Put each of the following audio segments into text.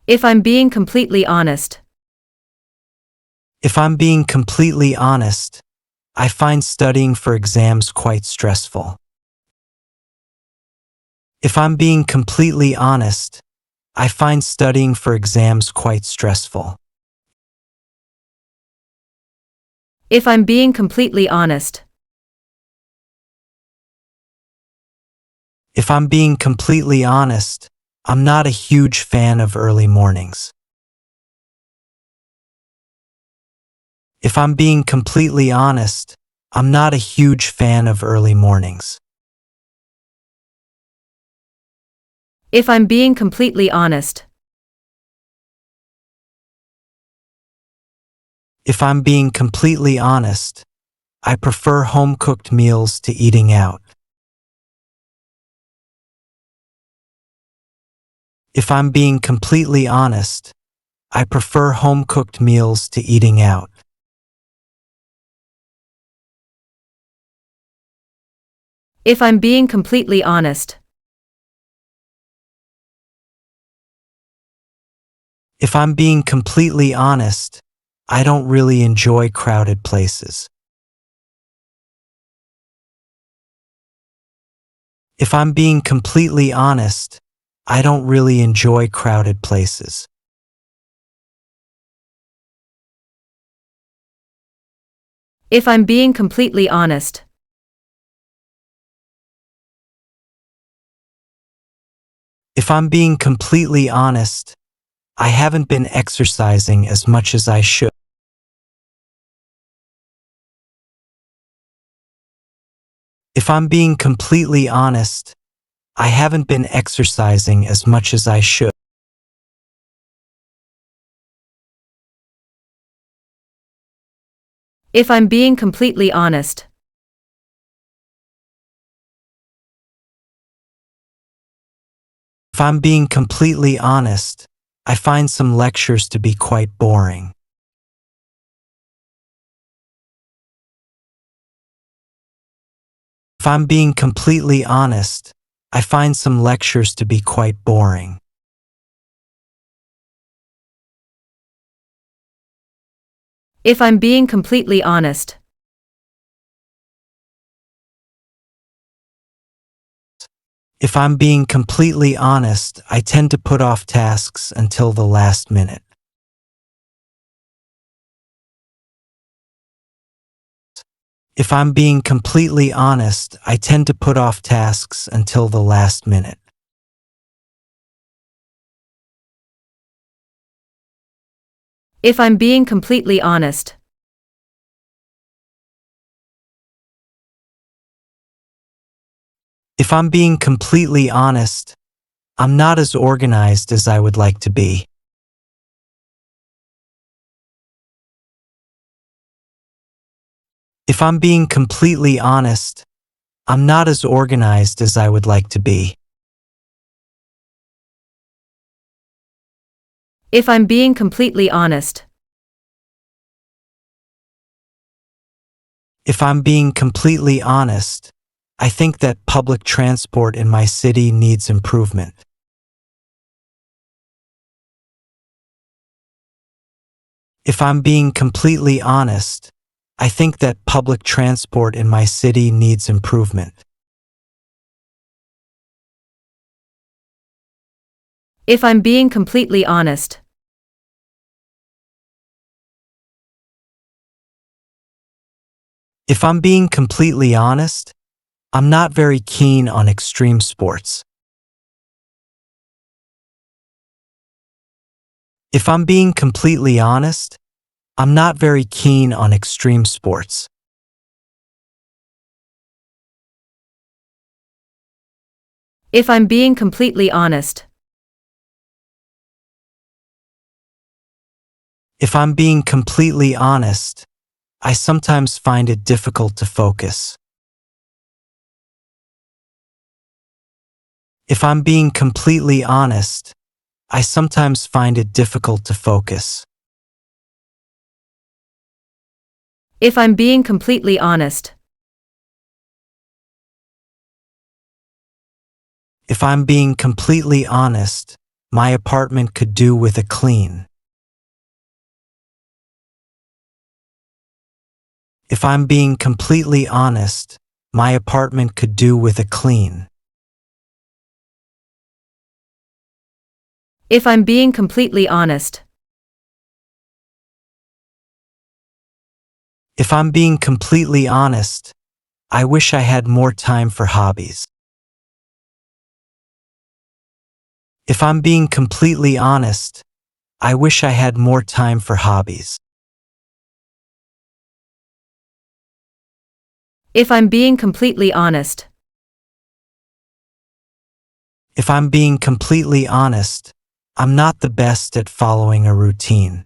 If I'm being completely honest. If I'm being completely honest, I find studying for exams quite stressful. If I'm being completely honest, I find studying for exams quite stressful. If I'm being completely honest. If I'm being completely honest, I'm not a huge fan of early mornings. If I'm being completely honest, I'm not a huge fan of early mornings. If I'm being completely honest. If I'm being completely honest, I prefer home-cooked meals to eating out. If I'm being completely honest, I prefer home-cooked meals to eating out. If I'm being completely honest. If I'm being completely honest, I don't really enjoy crowded places. If I'm being completely honest, I don't really enjoy crowded places. If I'm being completely honest. If I'm being completely honest, I haven't been exercising as much as I should. If I'm being completely honest, I haven't been exercising as much as I should. If I'm being completely honest. If I'm being completely honest, I find some lectures to be quite boring. If I'm being completely honest, I find some lectures to be quite boring. If I'm being completely honest. If I'm being completely honest, I tend to put off tasks until the last minute. If I'm being completely honest, I tend to put off tasks until the last minute. If I'm being completely honest. If I'm being completely honest, I'm not as organized as I would like to be. If I'm being completely honest, I'm not as organized as I would like to be. If I'm being completely honest. If I'm being completely honest, I think that public transport in my city needs improvement. If I'm being completely honest, I think that public transport in my city needs improvement. If I'm being completely honest. If I'm being completely honest, I'm not very keen on extreme sports. If I'm being completely honest, I'm not very keen on extreme sports. If I'm being completely honest. If I'm being completely honest, I sometimes find it difficult to focus. If I'm being completely honest, I sometimes find it difficult to focus. If I'm being completely honest. If I'm being completely honest, my apartment could do with a clean. If I'm being completely honest, my apartment could do with a clean. If I'm being completely honest. If I'm being completely honest, I wish I had more time for hobbies. If I'm being completely honest, I wish I had more time for hobbies. If I'm being completely honest. If I'm being completely honest, I'm not the best at following a routine.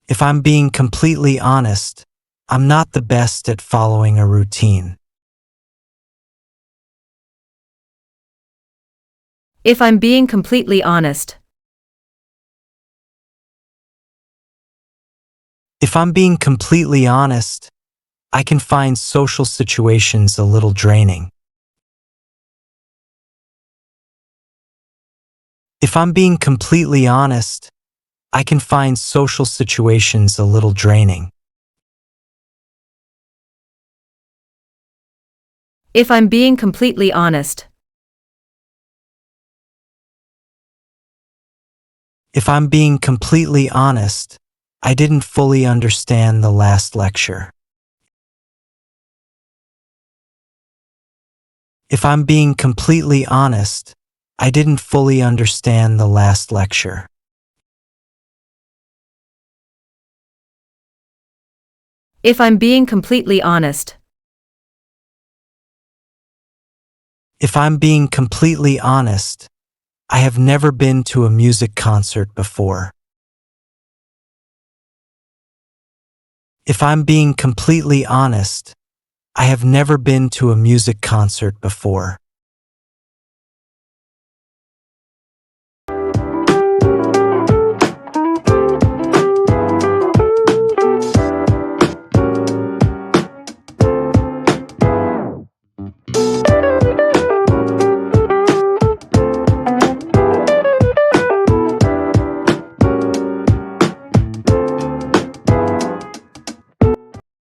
If I'm being completely honest, I'm not the best at following a routine. If I'm being completely honest. If I'm being completely honest, I can find social situations a little draining. If I'm being completely honest, I can find social situations a little draining. If I'm being completely honest. If I'm being completely honest, I didn't fully understand the last lecture. If I'm being completely honest, I didn't fully understand the last lecture. If I'm being completely honest. If I'm being completely honest, I have never been to a music concert before. If I'm being completely honest, I have never been to a music concert before.